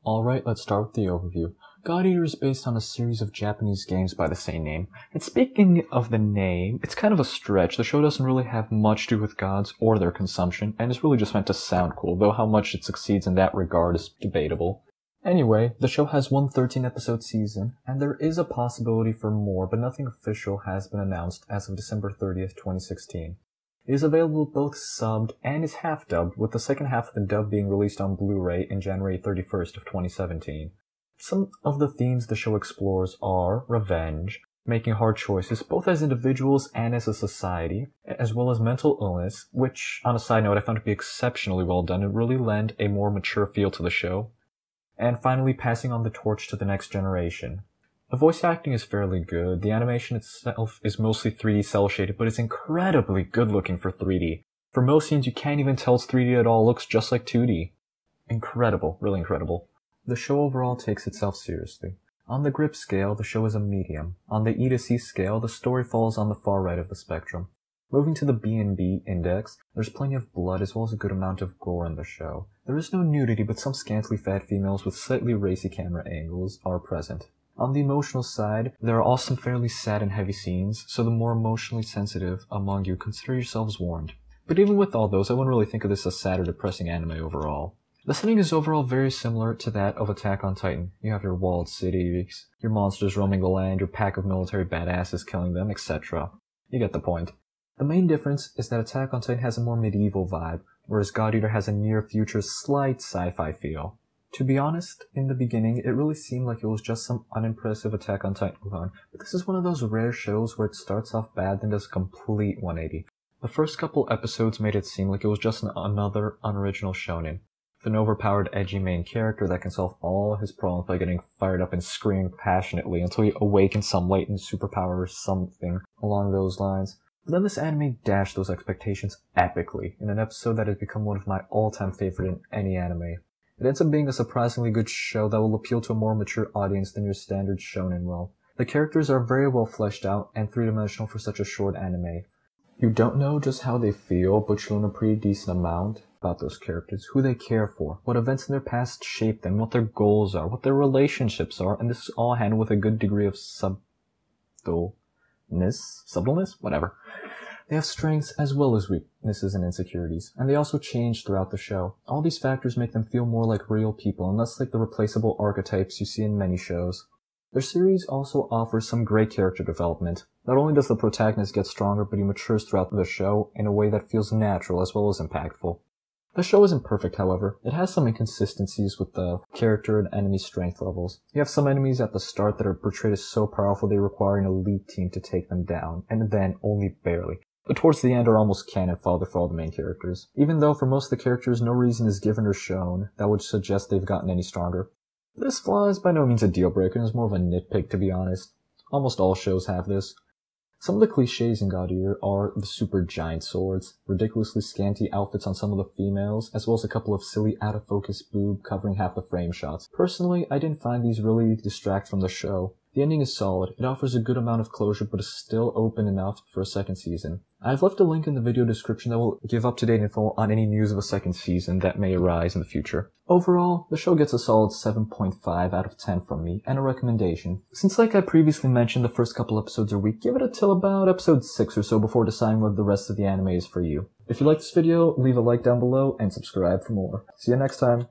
Alright, let's start with the overview. God Eater is based on a series of Japanese games by the same name. And speaking of the name, it's kind of a stretch. The show doesn't really have much to do with gods or their consumption, and it's really just meant to sound cool, though how much it succeeds in that regard is debatable. Anyway, the show has one 13-episode season, and there is a possibility for more, but nothing official has been announced as of December 30th, 2016. It is available both subbed and is half-dubbed, with the second half of the dub being released on Blu-ray in January 31st of 2017. Some of the themes the show explores are revenge, making hard choices both as individuals and as a society, as well as mental illness, which, on a side note, I found to be exceptionally well done and really lend a more mature feel to the show. And finally, passing on the torch to the next generation. The voice acting is fairly good, the animation itself is mostly 3D cel-shaded, but it's incredibly good looking for 3D. For most scenes you can't even tell it's 3D at all, it looks just like 2D. Incredible, really incredible. The show overall takes itself seriously. On the grip scale, the show is a medium. On the E to C scale, the story falls on the far right of the spectrum. Moving to the B&B index, there's plenty of blood as well as a good amount of gore in the show. There is no nudity, but some scantily fat females with slightly racy camera angles are present. On the emotional side, there are also some fairly sad and heavy scenes, so the more emotionally sensitive among you, consider yourselves warned. But even with all those, I wouldn't really think of this as sad or depressing anime overall. The setting is overall very similar to that of Attack on Titan. You have your walled cities, your monsters roaming the land, your pack of military badasses killing them, etc. You get the point. The main difference is that Attack on Titan has a more medieval vibe, whereas God Eater has a near-future slight sci-fi feel. To be honest, in the beginning, it really seemed like it was just some unimpressive Attack on Titan clone, but this is one of those rare shows where it starts off bad then does a complete 180. The first couple episodes made it seem like it was just another unoriginal shonen, with an overpowered edgy main character that can solve all his problems by getting fired up and screaming passionately until he awakens some latent superpower or something along those lines. But then this anime dashed those expectations epically in an episode that has become one of my all-time favorite in any anime. It ends up being a surprisingly good show that will appeal to a more mature audience than your standard shonen will. The characters are very well fleshed out and three-dimensional for such a short anime. You don't know just how they feel, but you learn a pretty decent amount about those characters, who they care for, what events in their past shape them, what their goals are, what their relationships are, and this is all handled with a good degree of subtleness? Whatever. They have strengths as well as weaknesses and insecurities, and they also change throughout the show. All these factors make them feel more like real people and less like the replaceable archetypes you see in many shows. Their series also offers some great character development. Not only does the protagonist get stronger, but he matures throughout the show in a way that feels natural as well as impactful. The show isn't perfect, however. It has some inconsistencies with the character and enemy strength levels. You have some enemies at the start that are portrayed as so powerful they require an elite team to take them down, and then only barely. But towards the end are almost canon fodder for all the main characters. Even though for most of the characters no reason is given or shown that would suggest they've gotten any stronger. This flaw is by no means a deal breaker and is more of a nitpick, to be honest. Almost all shows have this. Some of the cliches in God Eater are the super giant swords, ridiculously scanty outfits on some of the females, as well as a couple of silly out-of-focus boob covering half the frame shots. Personally, I didn't find these really distract from the show. The ending is solid, it offers a good amount of closure but is still open enough for a second season. I've left a link in the video description that will give up-to-date info on any news of a second season that may arise in the future. Overall, the show gets a solid 7.5 out of 10 from me, and a recommendation. Since like I previously mentioned, the first couple episodes are weak, give it till about episode 6 or so before deciding whether the rest of the anime is for you. If you like this video, leave a like down below and subscribe for more. See you next time!